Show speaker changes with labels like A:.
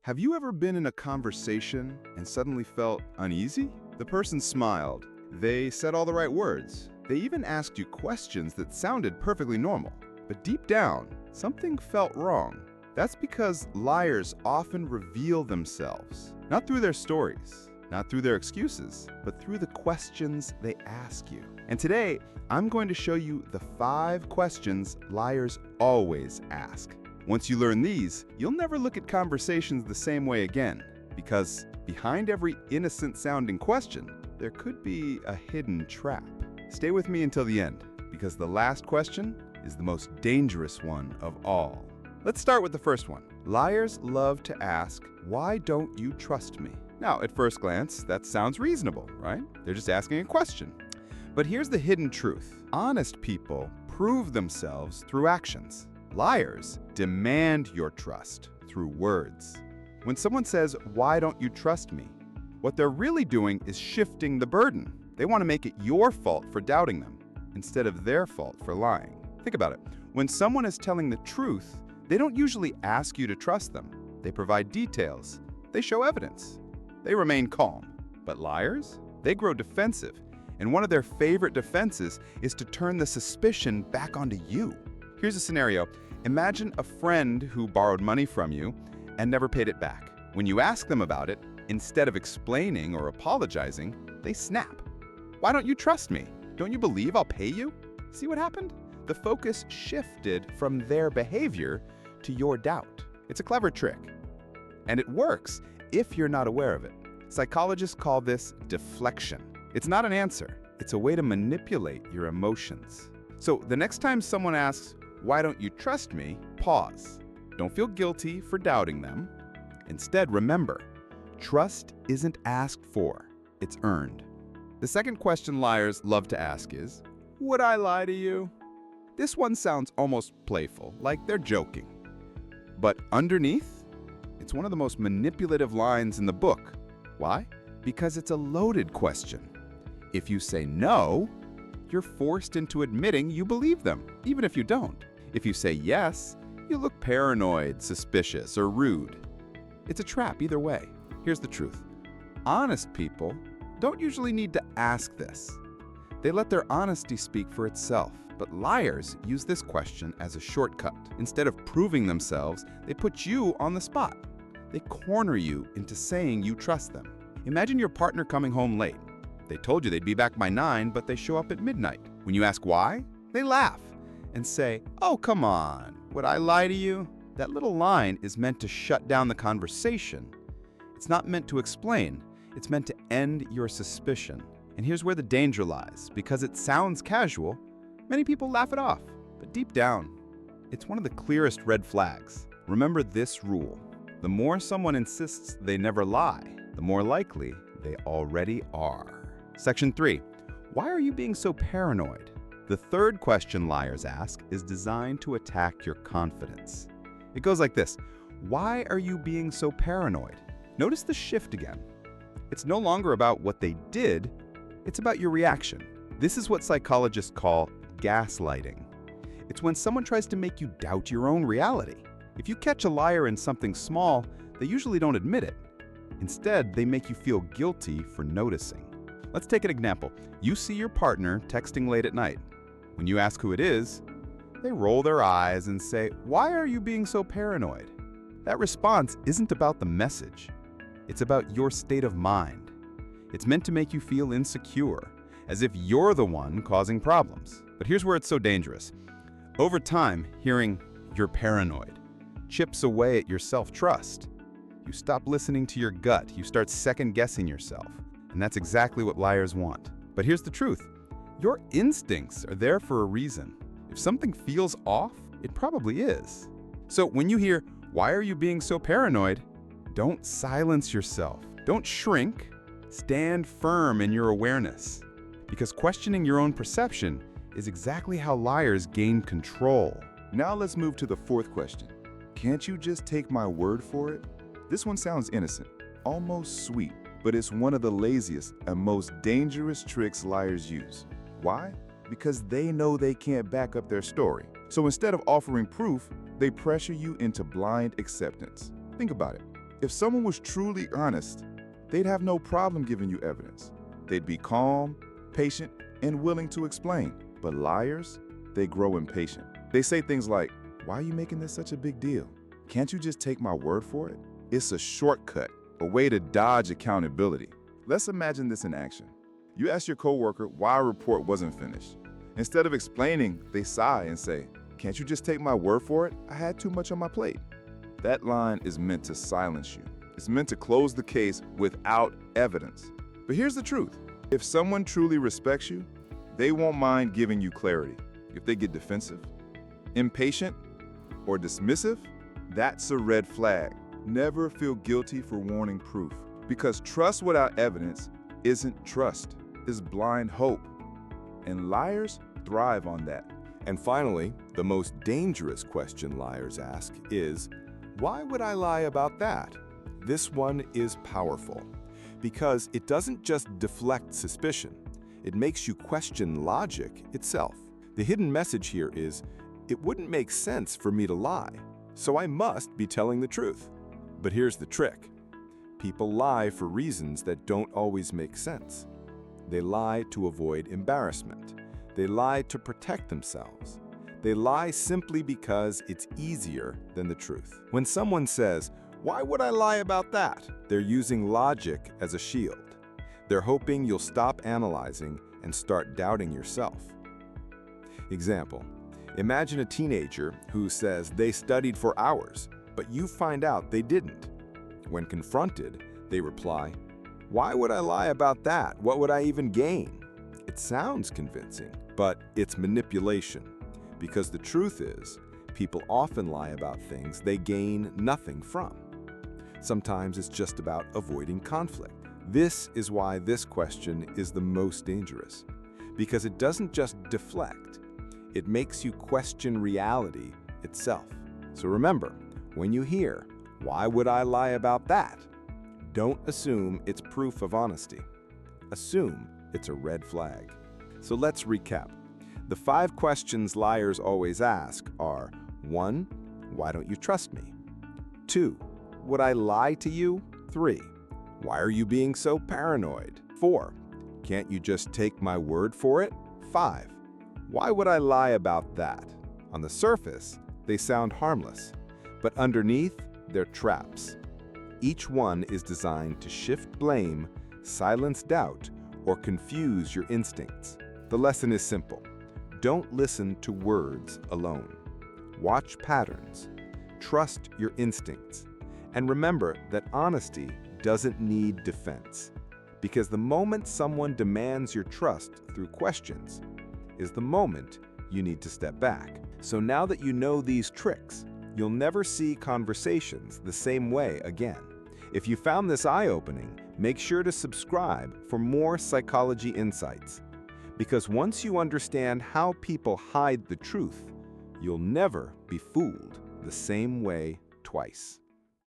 A: Have you ever been in a conversation and suddenly felt uneasy? The person smiled. They said all the right words. They even asked you questions that sounded perfectly normal. But deep down, something felt wrong. That's because liars often reveal themselves, not through their stories, not through their excuses, but through the questions they ask you. And today, I'm going to show you the 5 questions liars always ask. Once you learn these, you'll never look at conversations the same way again, because behind every innocent-sounding question, there could be a hidden trap. Stay with me until the end, because the last question is the most dangerous one of all. Let's start with the first one. Liars love to ask, "Why don't you trust me?" Now, at first glance, that sounds reasonable, right? They're just asking a question. But here's the hidden truth. Honest people prove themselves through actions. Liars demand your trust through words. When someone says, "Why don't you trust me?" what they're really doing is shifting the burden. They want to make it your fault for doubting them, instead of their fault for lying. Think about it. When someone is telling the truth, they don't usually ask you to trust them. They provide details. They show evidence. They remain calm. But liars? They grow defensive. And one of their favorite defenses is to turn the suspicion back onto you. Here's a scenario. Imagine a friend who borrowed money from you and never paid it back. When you ask them about it, instead of explaining or apologizing, they snap. "Why don't you trust me? Don't you believe I'll pay you?" See what happened? The focus shifted from their behavior to your doubt. It's a clever trick. And it works if you're not aware of it. Psychologists call this deflection. It's not an answer. It's a way to manipulate your emotions. So the next time someone asks, "Why don't you trust me?" pause. Don't feel guilty for doubting them. Instead, remember, trust isn't asked for, it's earned. The second question liars love to ask is, "Would I lie to you?" This one sounds almost playful, like they're joking. But underneath, it's one of the most manipulative lines in the book. Why? Because it's a loaded question. If you say no, you're forced into admitting you believe them, even if you don't. If you say yes, you look paranoid, suspicious, or rude. It's a trap either way. Here's the truth. Honest people don't usually need to ask this. They let their honesty speak for itself. But liars use this question as a shortcut. Instead of proving themselves, they put you on the spot. They corner you into saying you trust them. Imagine your partner coming home late. They told you they'd be back by 9, but they show up at midnight. When you ask why, they laugh and say, "Oh, come on, would I lie to you?" That little line is meant to shut down the conversation. It's not meant to explain. It's meant to end your suspicion. And here's where the danger lies. Because it sounds casual, many people laugh it off. But deep down, it's one of the clearest red flags. Remember this rule. The more someone insists they never lie, the more likely they already are. Section 3. Why are you being so paranoid? The third question liars ask is designed to attack your confidence. It goes like this. Why are you being so paranoid? Notice the shift again. It's no longer about what they did, it's about your reaction. This is what psychologists call gaslighting. It's when someone tries to make you doubt your own reality. If you catch a liar in something small, they usually don't admit it. Instead, they make you feel guilty for noticing. Let's take an example. You see your partner texting late at night. When you ask who it is, they roll their eyes and say, "Why are you being so paranoid?" That response isn't about the message. It's about your state of mind. It's meant to make you feel insecure, as if you're the one causing problems. But here's where it's so dangerous. Over time, hearing "you're paranoid" chips away at your self-trust. You stop listening to your gut. You start second-guessing yourself. And that's exactly what liars want. But here's the truth. Your instincts are there for a reason. If something feels off, it probably is. So when you hear, "Why are you being so paranoid?" don't silence yourself. Don't shrink. Stand firm in your awareness. Because questioning your own perception is exactly how liars gain control.
B: Now let's move to the fourth question. Can't you just take my word for it? This one sounds innocent, almost sweet, but it's one of the laziest and most dangerous tricks liars use. Why? Because they know they can't back up their story. So instead of offering proof, they pressure you into blind acceptance. Think about it. If someone was truly honest, they'd have no problem giving you evidence. They'd be calm, patient, and willing to explain. But liars, they grow impatient. They say things like, "Why are you making this such a big deal? Can't you just take my word for it?" It's a shortcut, a way to dodge accountability. Let's imagine this in action. You ask your coworker why a report wasn't finished. Instead of explaining, they sigh and say, "Can't you just take my word for it? I had too much on my plate." That line is meant to silence you. It's meant to close the case without evidence. But here's the truth. If someone truly respects you, they won't mind giving you clarity. If they get defensive, impatient, or dismissive, that's a red flag. Never feel guilty for wanting proof, because trust without evidence isn't trust, it's blind hope. And liars thrive on that.
C: And finally, the most dangerous question liars ask is, why would I lie about that? This one is powerful because it doesn't just deflect suspicion, it makes you question logic itself. The hidden message here is, it wouldn't make sense for me to lie, so I must be telling the truth. But here's the trick. People lie for reasons that don't always make sense. They lie to avoid embarrassment. They lie to protect themselves. They lie simply because it's easier than the truth. When someone says, "Why would I lie about that?" they're using logic as a shield. They're hoping you'll stop analyzing and start doubting yourself. Example, imagine a teenager who says they studied for hours, but you find out they didn't. When confronted, they reply, "Why would I lie about that? What would I even gain?" It sounds convincing, but it's manipulation. Because the truth is, people often lie about things they gain nothing from. Sometimes it's just about avoiding conflict. This is why this question is the most dangerous. Because it doesn't just deflect, it makes you question reality itself. So remember, when you hear, "Why would I lie about that?" don't assume it's proof of honesty. Assume it's a red flag. So let's recap. The 5 questions liars always ask are: 1. Why don't you trust me? 2. Would I lie to you? 3. Why are you being so paranoid? 4. Can't you just take my word for it? 5. Why would I lie about that? On the surface, they sound harmless, but underneath, they're traps. Each one is designed to shift blame, silence doubt, or confuse your instincts. The lesson is simple. Don't listen to words alone. Watch patterns. Trust your instincts. And remember that honesty doesn't need defense. Because the moment someone demands your trust through questions is the moment you need to step back. So now that you know these tricks, you'll never see conversations the same way again. If you found this eye-opening, make sure to subscribe for more psychology insights. Because once you understand how people hide the truth, you'll never be fooled the same way twice.